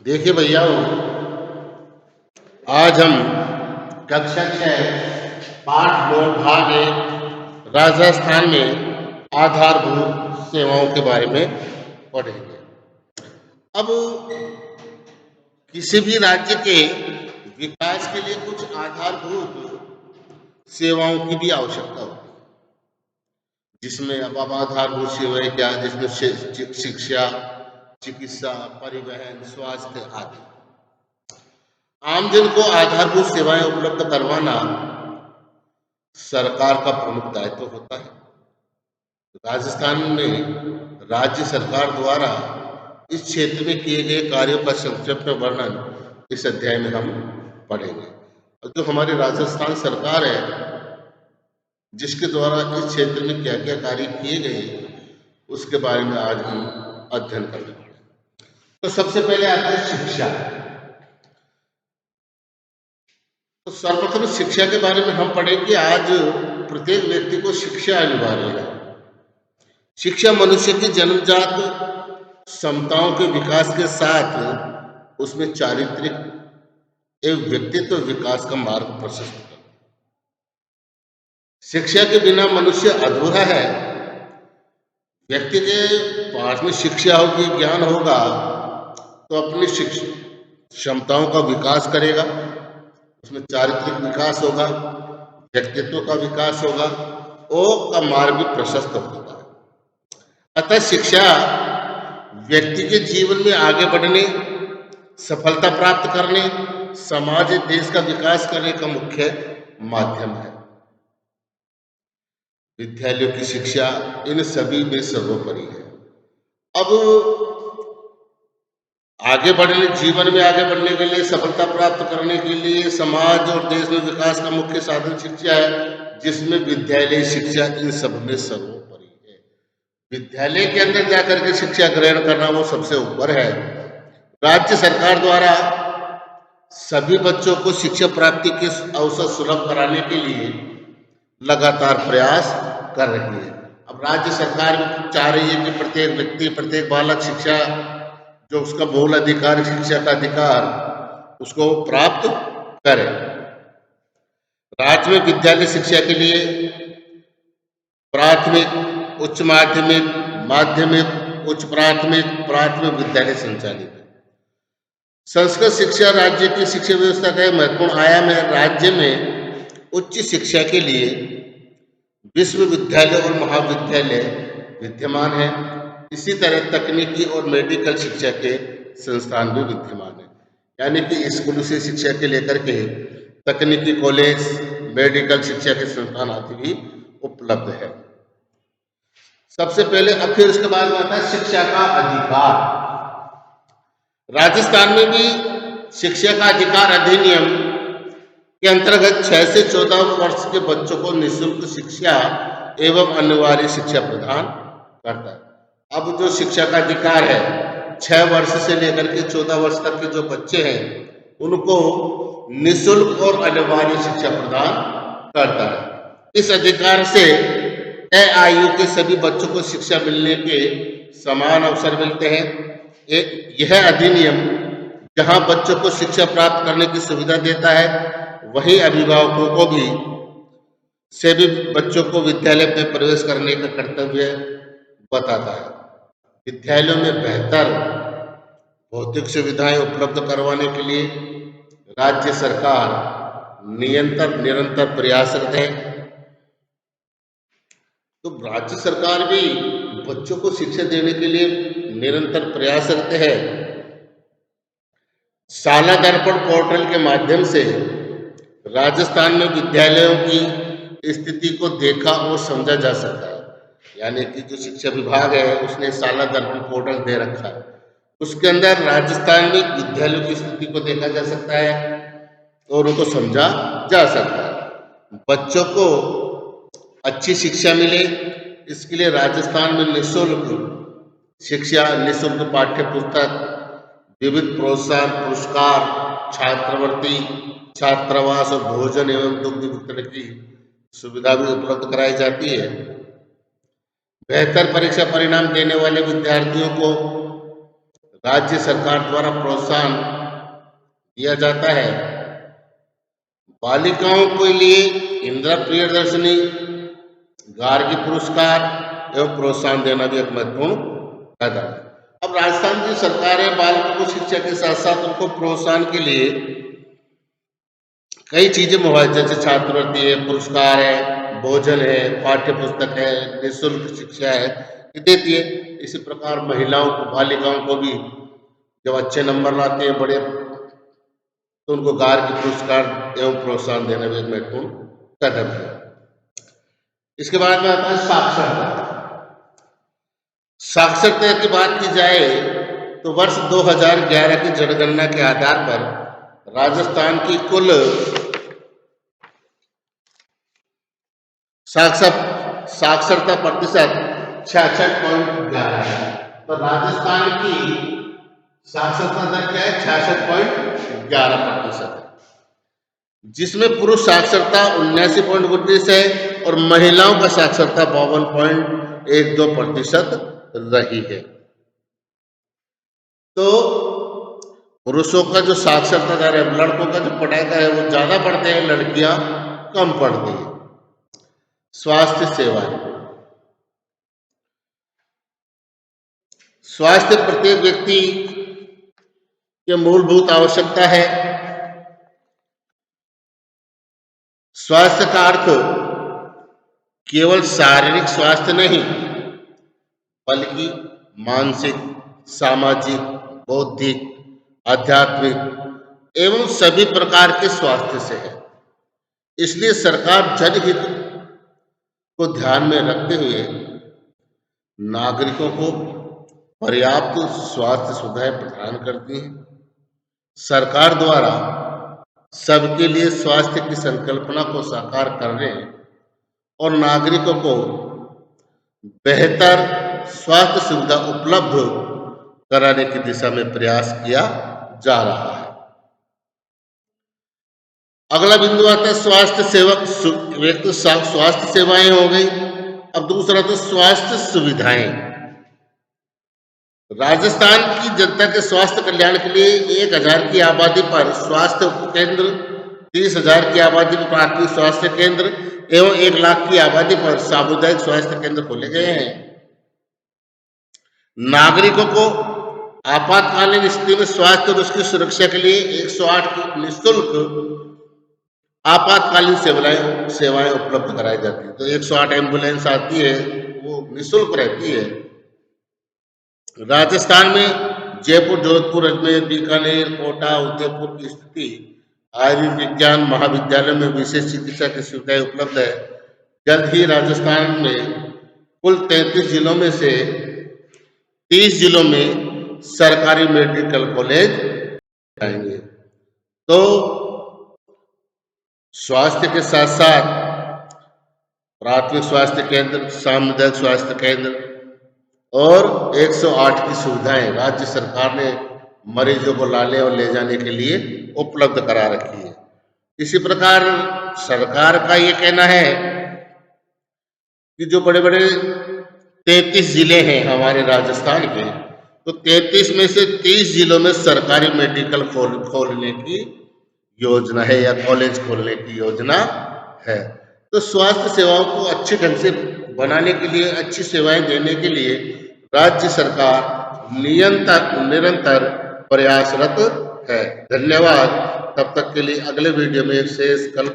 देखिए भैया, आज हम कक्षा 6 पाठ 9 भाग 1 राजस्थान में आधारभूत सेवाओं के बारे में पढ़ेंगे। अब किसी भी राज्य के विकास के लिए कुछ आधारभूत सेवाओं की भी आवश्यकता होती है, जिसमें अब आधारभूत सेवाएं क्या, जिसमें शिक्षा, चिकित्सा, परिवहन, स्वास्थ्य आदि। आमजन को आधारभूत सेवाएं उपलब्ध करवाना सरकार का प्रमुख दायित्व होता है। राजस्थान में राज्य सरकार द्वारा इस क्षेत्र में किए गए कार्यों का संक्षिप्त वर्णन इस अध्याय में हम पढ़ेंगे। और जो हमारी राजस्थान सरकार है, जिसके द्वारा इस क्षेत्र में क्या क्या कार्य किए गए, उसके बारे में आज हम अध्ययन करने वाले हैं। तो सबसे पहले आता है शिक्षा। तो सर्वप्रथम शिक्षा के बारे में हम पढ़ेंगे। आज प्रत्येक व्यक्ति को शिक्षा अनिवार्य है। शिक्षा मनुष्य की जन्मजात क्षमताओं के विकास के साथ उसमें चारित्रिक एवं व्यक्तित्व विकास का मार्ग प्रशस्त करता है। शिक्षा के बिना मनुष्य अधूरा है। व्यक्ति के पास में शिक्षा होगी, ज्ञान होगा, तो अपनी क्षमताओं का विकास करेगा, उसमें चारित्रिक विकास होगा, व्यक्तित्व का विकास होगा और का मार्ग भी प्रशस्त होगा। अतः शिक्षा व्यक्ति के जीवन में आगे बढ़ने, सफलता प्राप्त करने, समाज देश का विकास करने का मुख्य माध्यम है। विद्यालयों की शिक्षा इन सभी में सर्वोपरि है। अब आगे बढ़ने, जीवन में आगे बढ़ने के लिए, सफलता प्राप्त करने के लिए समाज और देश में विकास का मुख्य साधन शिक्षा है, जिसमें विद्यालय शिक्षा इन सब में सर्वोपरि है। विद्यालय के अंदर जाकर के शिक्षा ग्रहण करना वो सबसे ऊपर है। राज्य सरकार द्वारा सभी बच्चों को शिक्षा प्राप्ति के अवसर सुलभ कराने के लिए लगातार प्रयास कर रही है। अब राज्य सरकार भी चाह रही है कि प्रत्येक व्यक्ति, प्रत्येक बालक शिक्षा, जो उसका मूल अधिकार, शिक्षा का अधिकार, उसको प्राप्त करे। राज्य में विद्यालय शिक्षा के लिए प्राथमिक, उच्च माध्यमिक, माध्यमिक, उच्च प्राथमिक, प्राथमिक विद्यालय संचालित है। संस्कृत शिक्षा राज्य की शिक्षा व्यवस्था का एक महत्वपूर्ण आयाम है। राज्य में उच्च शिक्षा के लिए विश्वविद्यालय और महाविद्यालय विद्यमान है। इसी तरह तकनीकी और मेडिकल शिक्षा के संस्थान भी विद्यमान है। यानी कि स्कूल से शिक्षा के लेकर के तकनीकी कॉलेज, मेडिकल शिक्षा के संस्थान आदि भी उपलब्ध है। सबसे पहले, अब फिर उसके बाद आता है शिक्षा का अधिकार। राजस्थान में भी शिक्षा का अधिकार अधिनियम के अंतर्गत 6 से 14 वर्ष के बच्चों को निःशुल्क शिक्षा एवं अनिवार्य शिक्षा प्रदान करता है। अब जो शिक्षा का अधिकार है, 6 वर्ष से लेकर के 14 वर्ष तक के जो बच्चे हैं, उनको निःशुल्क और अनिवार्य शिक्षा प्रदान करता है। इस अधिकार से तय आयु के सभी बच्चों को शिक्षा मिलने के समान अवसर मिलते हैं। यह अधिनियम जहां बच्चों को शिक्षा प्राप्त करने की सुविधा देता है, वहीं अभिभावकों को भी सभी बच्चों को विद्यालय में प्रवेश करने का कर्तव्य बताता है। विद्यालयों में बेहतर भौतिक सुविधाएं उपलब्ध करवाने के लिए राज्य सरकार निरंतर प्रयासरत है। तो राज्य सरकार भी बच्चों को शिक्षा देने के लिए निरंतर प्रयासरत है। शाला दर्पण पोर्टल के माध्यम से राजस्थान में विद्यालयों की स्थिति को देखा और समझा जा सकता है। यानी कि जो शिक्षा विभाग है, उसने शाला दर्पण पोर्टल दे रखा है। उसके अंदर राजस्थान में विद्यालयों की स्थिति को देखा जा सकता है और उनको समझा जा सकता है। बच्चों को अच्छी शिक्षा मिले, इसके लिए राजस्थान में निःशुल्क शिक्षा, निःशुल्क पाठ्य पुस्तक, विविध प्रोत्साहन पुरस्कार, छात्रवृत्ति, छात्रावास और भोजन एवं दुग्ध वितरण की सुविधा भी उपलब्ध कराई जाती है। बेहतर परीक्षा परिणाम देने वाले विद्यार्थियों को राज्य सरकार द्वारा प्रोत्साहन दिया जाता है। बालिकाओं के लिए इंदिरा प्रियदर्शनी, गार्गी पुरस्कार एवं प्रोत्साहन देना भी एक महत्वपूर्ण कदम है। अब राजस्थान की सरकार है बालकों को शिक्षा के साथ साथ उनको प्रोत्साहन के लिए कई चीजें मुहैया, जैसे छात्रवृत्ति है, पुरस्कार है, भोजन है, पाठ्य पुस्तक है, निःशुल्क शिक्षा है, ये देती है। इसी प्रकार महिलाओं को, बालिकाओं को भी जब अच्छे नंबर लाते हैं बड़े, तो उनको गार्गी पुरस्कार एवं प्रोत्साहन देना भी एक महत्वपूर्ण कदम है। इसके बाद में आता है साक्षरता। साक्षरता की बात की जाए तो वर्ष 2011 की जनगणना के आधार पर राजस्थान की कुल साक्षरता प्रतिशत 66.11 है। तो राजस्थान की साक्षरता दर क्या है? 66.11% है, जिसमें पुरुष साक्षरता 79.19 है और महिलाओं का साक्षरता 52.12% रही है। तो पुरुषों का जो साक्षरता दर है, लड़कों का जो पढ़ाई का है वो ज्यादा पढ़ते हैं, लड़कियां कम पढ़ती हैं। स्वास्थ्य सेवा, स्वास्थ्य प्रत्येक व्यक्ति की मूलभूत आवश्यकता है। स्वास्थ्य का अर्थ केवल शारीरिक स्वास्थ्य नहीं, बल्कि मानसिक, सामाजिक, बौद्धिक, आध्यात्मिक एवं सभी प्रकार के स्वास्थ्य से है। इसलिए सरकार जनहित को ध्यान में रखते हुए नागरिकों को पर्याप्त स्वास्थ्य सुविधाएं प्रदान करती है। सरकार द्वारा सबके लिए स्वास्थ्य की संकल्पना को साकार करने और नागरिकों को बेहतर स्वास्थ्य सुविधा उपलब्ध कराने की दिशा में प्रयास किया जा रहा है। अगला बिंदु आता है स्वास्थ्य सेवक। एक तो स्वास्थ्य सेवाएं हो गई, अब दूसरा तो स्वास्थ्य सुविधाएं। राजस्थान की जनता के स्वास्थ्य कल्याण के लिए 1000 की आबादी पर स्वास्थ्य उपकेंद्र, 30,000 की आबादी पर प्राथमिक स्वास्थ्य केंद्र एवं 1 लाख की आबादी पर सामुदायिक स्वास्थ्य केंद्र खोले गए हैं। नागरिकों को आपातकालीन स्थिति में स्वास्थ्य और उसकी सुरक्षा के लिए 108 की निःशुल्क आपातकालीन सेवाएं उपलब्ध कराई जाती है। तो 108 एम्बुलेंस आती है, वो निःशुल्क रहती है। राजस्थान में जयपुर, जोधपुर, अजमेर, बीकानेर, कोटा, उदयपुर की स्थिति आयुर्विज्ञान महाविद्यालय में विशेष चिकित्सा की सुविधाएं उपलब्ध है। जल्द ही राजस्थान में कुल 33 जिलों में से 30 जिलों में सरकारी मेडिकल कॉलेज आएंगे। तो स्वास्थ्य के साथ साथ प्राथमिक स्वास्थ्य केंद्र, सामुदायिक स्वास्थ्य केंद्र और 108 की सुविधाएं राज्य सरकार ने मरीजों को लाने और ले जाने के लिए उपलब्ध करा रखी है। इसी प्रकार सरकार का ये कहना है कि जो बड़े बड़े 33 जिले हैं हमारे राजस्थान के, तो 33 में से 30 जिलों में सरकारी मेडिकल खोलने की योजना है या कॉलेज खोलने की योजना है। तो स्वास्थ्य सेवाओं को अच्छे ढंग से बनाने के लिए, अच्छी सेवाएं देने के लिए राज्य सरकार निरंतर प्रयासरत है। धन्यवाद। तब तक के लिए अगले वीडियो में शेष कल